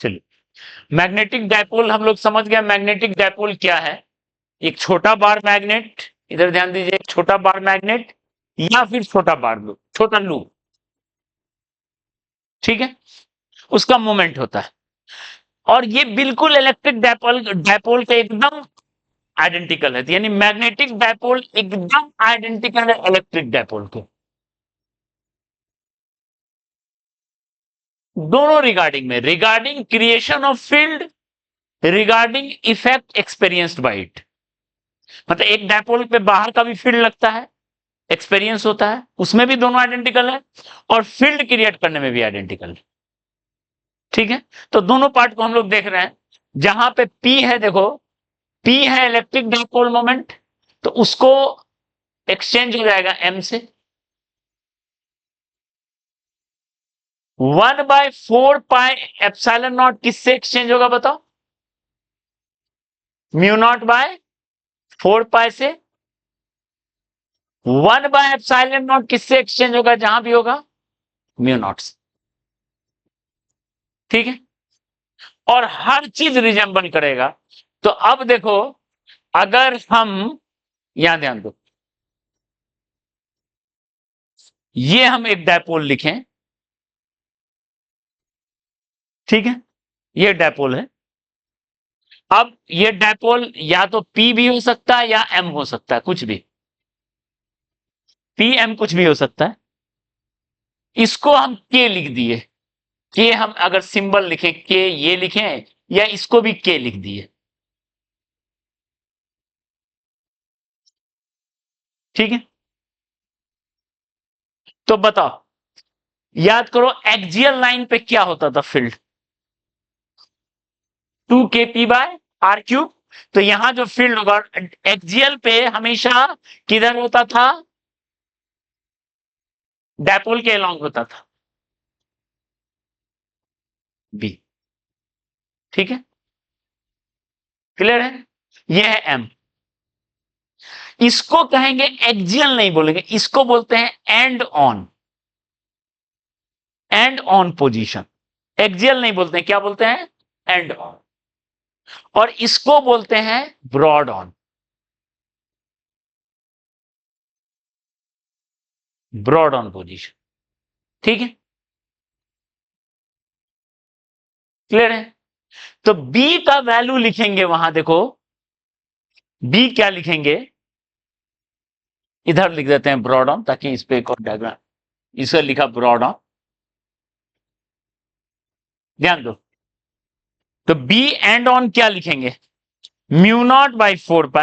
चलिए, magnetic dipole हम लोग समझ गए। मैग्नेटिक डायपोल क्या है? एक छोटा बार मैग्नेट, इधर ध्यान दीजिए, एक छोटा बार मैग्नेट या फिर छोटा बार लूप, छोटा लूप, ठीक है, उसका मोमेंट होता है। और ये बिल्कुल इलेक्ट्रिक डायपोल डायपोल के एकदम आइडेंटिकल है, यानी मैग्नेटिक डायपोल एकदम आइडेंटिकल है इलेक्ट्रिक डायपोल के। दोनों रिगार्डिंग में, regarding creation of field, regarding effect experienced bye it. मतलब एक डायपोल पे बाहर का भी फील्ड लगता है, एक्सपीरियंस होता है, उसमें भी दोनों आइडेंटिकल है, और फील्ड क्रिएट करने में भी आइडेंटिकल है, ठीक है। तो दोनों पार्ट को हम लोग देख रहे हैं। जहां पे P है, देखो P है इलेक्ट्रिक डायपोल मोमेंट, तो उसको एक्सचेंज हो जाएगा M से। 1/4πε0 किससे एक्सचेंज होगा बताओ? μ0/4π से। 1/ε0 किससे एक्सचेंज होगा जहां भी होगा? μ0 से, ठीक है। और हर चीज रिजेंबल करेगा। तो अब देखो, अगर हम यहां ध्यान दो, ये हम एक डायपोल लिखें, ठीक है, ये डायपोल है। अब ये डायपोल या तो P भी हो सकता है या M हो सकता है, कुछ भी, P M कुछ भी हो सकता है। इसको हम K लिख दिए, K हम अगर सिंबल लिखे K, ये लिखें, या इसको भी K लिख दिए, ठीक है। तो बताओ, याद करो एक्सियल लाइन पे क्या होता था फील्ड? 2kp/r³। तो यहां जो फील्ड होगा एक्सियल पे हमेशा किधर होता था? डायपोल के अलोंग होता था, बी, ठीक है, क्लियर है। यह है एम। इसको कहेंगे एक्सियल नहीं बोलेंगे, इसको बोलते हैं end on, end on position. Axial नहीं बोलते हैं, क्या बोलते हैं? End on. और इसको बोलते हैं broad on, broad on position, ठीक है, क्लियर है। तो बी का वैल्यू लिखेंगे वहां, देखो बी क्या लिखेंगे, इधर लिख देते हैं ब्रॉड ऑन, ताकि इस पे एक और डायग्राम, इसे लिखा ब्रॉड ऑन, ध्यान दो। तो बी एंड ऑन क्या लिखेंगे? μ0/4π,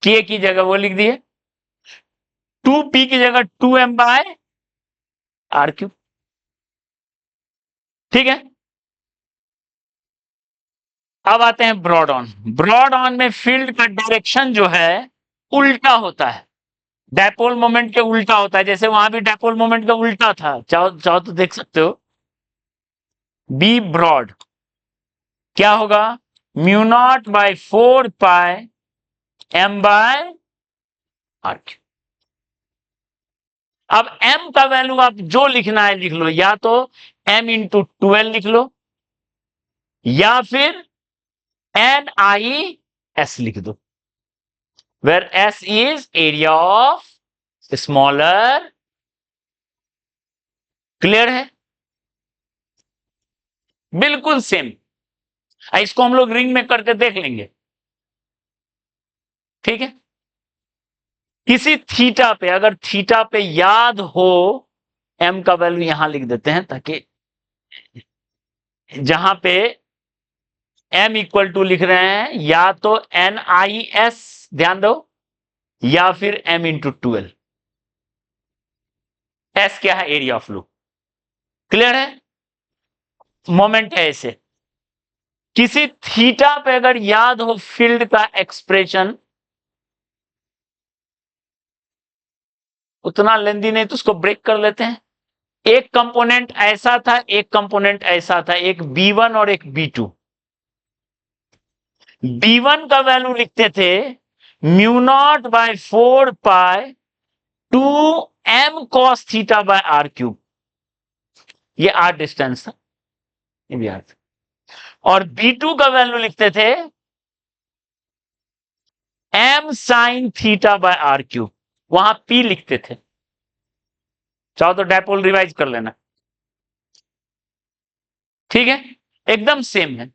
के की जगह वो लिख दिए, 2p की जगह 2m/r³, ठीक है। अब आते हैं ब्रॉड ऑन। ब्रॉड ऑन में फील्ड का डायरेक्शन जो है उल्टा होता है, डायपोल मोमेंट के उल्टा होता है। जैसे वहां भी डायपोल मोमेंट का उल्टा था, चाहो चाहो तो देख सकते हो। बी ब्रॉड क्या होगा? μ0/4πm/r³। अब m का वैल्यू आप जो लिखना है लिख लो, या तो m×12 लिख लो, या फिर NIS लिख दो, where S is area of smaller, clear है, बिल्कुल सेम। इसको हम लोग रिंग में करके देख लेंगे, ठीक है। किसी थीटा पे, अगर थीटा पे याद हो, m का वैल्यू यहां लिख देते हैं, ताकि जहां पे m = लिख रहे हैं, या तो NIS ध्यान दो, या फिर m×12। S क्या है? एरिया ऑफ लूप, क्लियर है। मोमेंट है ऐसे। किसी थीटा पे अगर याद हो फील्ड का एक्सप्रेशन, उतना लेंदी नहीं, तो उसको ब्रेक कर लेते हैं। एक कंपोनेंट ऐसा था, एक कंपोनेंट ऐसा था, एक B1 और एक B2। B1 का वैल्यू लिखते थे μ0/4π 2m cos θ/r³। ये r डिस्टेंस था, ये भी r था। और B2 का वैल्यू लिखते थे m sin theta by r cube, वहां P लिखते थे। चाहो तो डायपोल रिवाइज कर लेना, ठीक है, एकदम सेम है।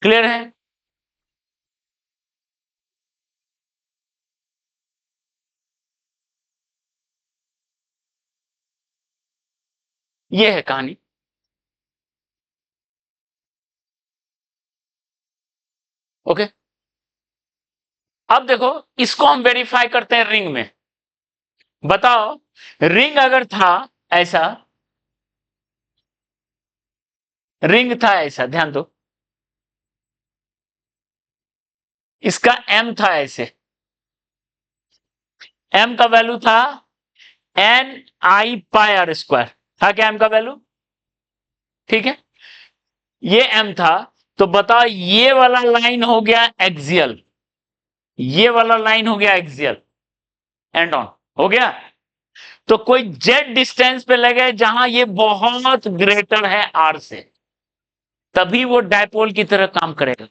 क्लियर है? ये है कहानी। ओके, अब देखो, इसको हम वेरीफाई करते हैं रिंग में। बताओ, रिंग अगर था ऐसा, रिंग था ऐसा, ध्यान दो, इसका m था ऐसे, m का वैल्यू था n i pi r square, था क्या m का वैल्यू? ठीक है, ये m था। तो बताओ, ये वाला लाइन हो गया एक्सियल, ये वाला लाइन हो गया एक्सियल, एंड ऑन हो गया। तो कोई जेड डिस्टेंस पे लगे जहां ये बहुत ग्रेटर है आर से, तभी वो डायपोल की तरह काम करेगा,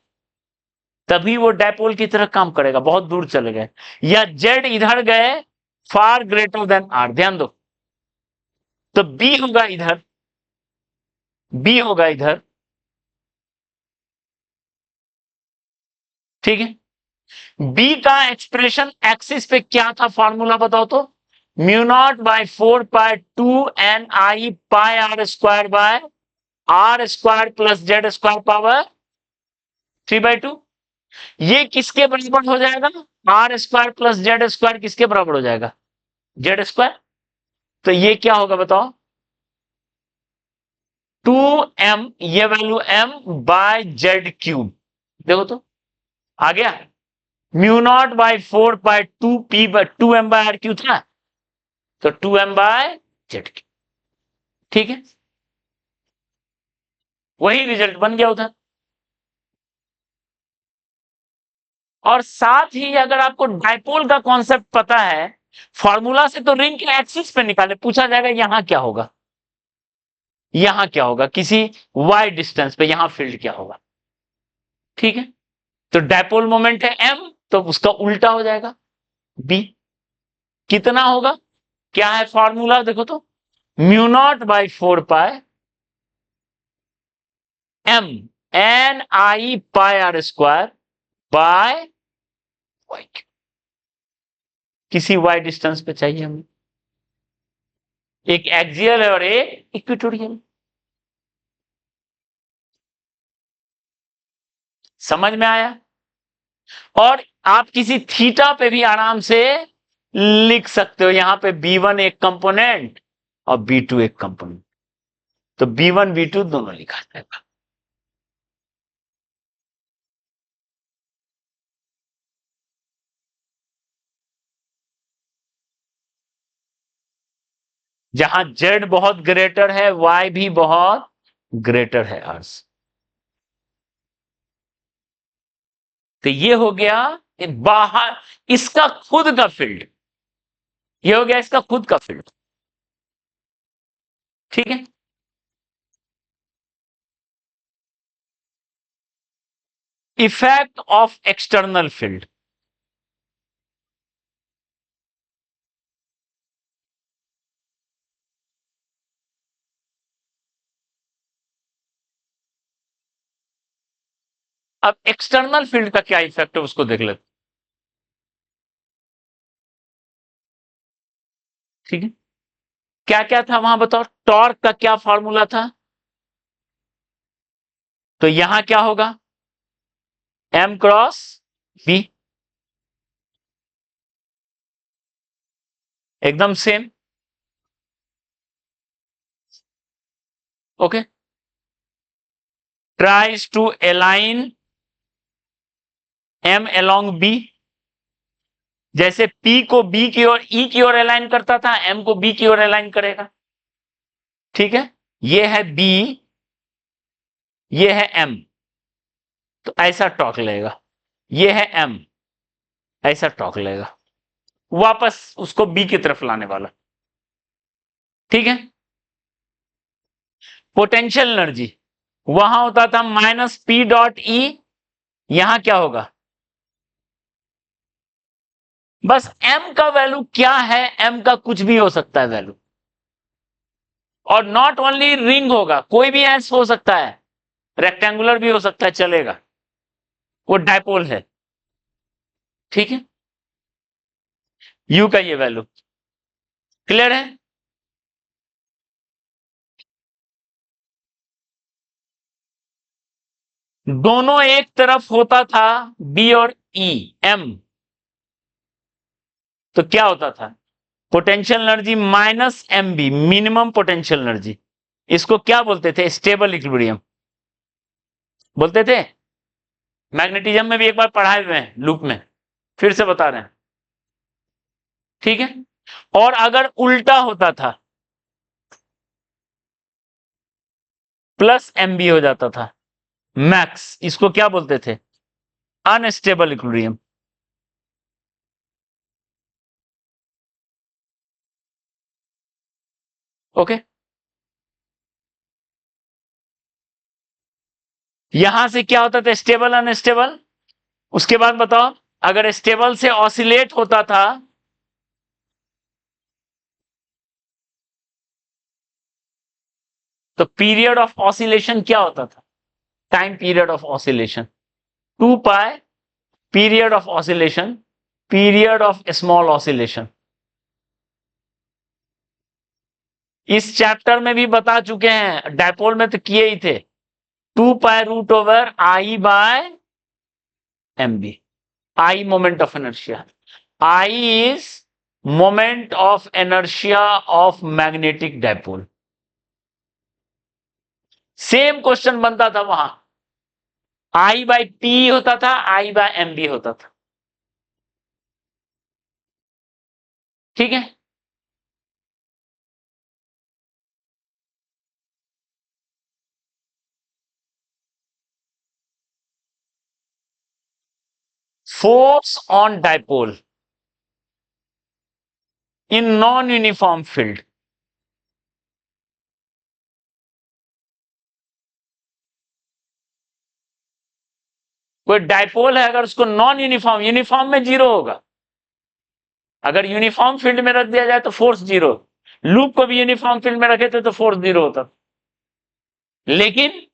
तभी वो डायपोल की तरह काम करेगा। बहुत दूर चले गए या जेड इधर गए, फार ग्रेटर देन आर, ध्यान दो। तो बी होगा इधर, बी होगा इधर, ठीक है। बी का एक्सप्रेशन एक्सिस पे क्या था, फॉर्मूला बताओ तो? Mu naught by 4 pi 2 ni pi r square by r square plus z square power 3/2। ये किसके बराबर हो जाएगा? R square plus z square किसके बराबर हो जाएगा? Z square. तो ये क्या होगा बताओ? 2m, ये value m by z cube, देखो तो आ गया। Mu naught by 4 pi 2 m by r cube था, तो 2m बाय जेड क्यूब, ठीक है, वही रिजल्ट बन गया उधर। और साथ ही अगर आपको डायपोल का कॉन्सेप्ट पता है, फॉर्मूला से तो रिंग के एक्सिस पे निकाले, पूछा जाएगा यहां क्या होगा, यहां क्या होगा, किसी y डिस्टेंस पे यहां फील्ड क्या होगा, ठीक है। तो डायपोल मोमेंट है m, तो उसका उल्टा हो जाएगा b। कितना होगा, क्या है फॉर्मूला देखो तो? Mu naught by 4 pi m n i pi r square by y, किसी y डिस्टेंस पे चाहिए हमें, एक एक्सियल है और एक इक्वेटोरियल। समझ में आया? और आप किसी थीटा पे भी आराम से लिख सकते हो, यहां पे B1 एक कंपोनेंट और B2 एक कंपोनेंट, तो B1 B2 दोनों लिखा जाएगा। जहां Z बहुत ग्रेटर है, Y भी बहुत ग्रेटर है अर्थ। तो ये हो गया बाहर इसका खुद का फील्ड, ये हो गया इसका खुद का फील्ड, ठीक है। इफेक्ट ऑफ एक्सटर्नल फील्ड, अब एक्सटर्नल फील्ड का क्या इफेक्ट है उसको देख लेते, ठीक है। क्या क्या था वहां बताओ? टॉर्क का क्या फॉर्मूला था? तो यहां क्या होगा? m क्रॉस b, एकदम same, okay. Tries to align m along b, जैसे p को b की ओर e की ओर अलाइन करता था, m को b की ओर अलाइन करेगा, ठीक है। ये है b, ये है m, तो ऐसा टॉर्क लगेगा। ये है m, ऐसा टॉर्क लगेगा, वापस उसको b की तरफ लाने वाला। ठीक है। पोटेंशियल एनर्जी वहां होता था माइनस पी डॉट ई, यहां क्या होगा, बस m का वैल्यू क्या है, m का कुछ भी हो सकता है वैल्यू, और नॉट ओनली रिंग होगा, कोई भी एस हो सकता है, रेक्टेंगुलर भी हो सकता है, चलेगा, वो डायपोल है। ठीक है, यू का ये वैल्यू क्लियर है। दोनों एक तरफ होता था बी और ई, एम, तो क्या होता था, potential energy minus m b, minimum potential energy. इसको क्या बोलते थे, स्टेबल इक्विलिब्रियम बोलते थे। मैग्नेटिज्म में भी एक बार पढ़ाए हुए हैं लूप में, फिर से बता रहे हैं। ठीक है, और अगर उल्टा होता था, प्लस एम बी हो जाता था मैक्स, इसको क्या बोलते थे, अनस्टेबल इक्विलिब्रियम। ओके, यहां से क्या होता था, स्टेबल अनस्टेबल। उसके बाद बताओ, अगर स्टेबल से ऑसिलेट होता था, तो पीरियड ऑफ ऑसिलेशन क्या होता था, time period of oscillation 2 pi, period of oscillation, period of small oscillation. इस चैप्टर में भी बता चुके हैं, डायपोल में तो किए ही थे, 2 pi root over I by m b. I moment of inertia, I is moment of inertia of magnetic dipole. Same question बनता था वहां, आई बाय पी होता था, आई बाय एम बी होता था। ठीक है, force on dipole in non uniform field. कोई डायपोल है, अगर उसको नॉन यूनिफॉर्म, यूनिफॉर्म में जीरो होगा, अगर यूनिफॉर्म फील्ड में रख दिया जाए तो फोर्स जीरो, लूप को भी यूनिफॉर्म फील्ड में रखे थे तो फोर्स जीरो होता, लेकिन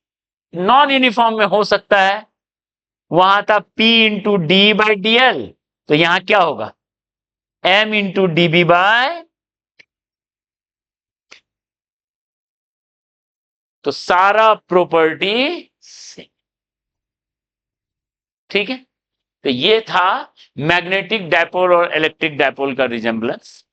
नॉन यूनिफॉर्म में हो सकता है, वहां था P into d by d l, तो यहां क्या होगा, M into d b by, तो सारा प्रॉपर्टी। ठीक है, तो ये था मैग्नेटिक डायपोल और इलेक्ट्रिक डायपोल का रिजेम्बलेंस।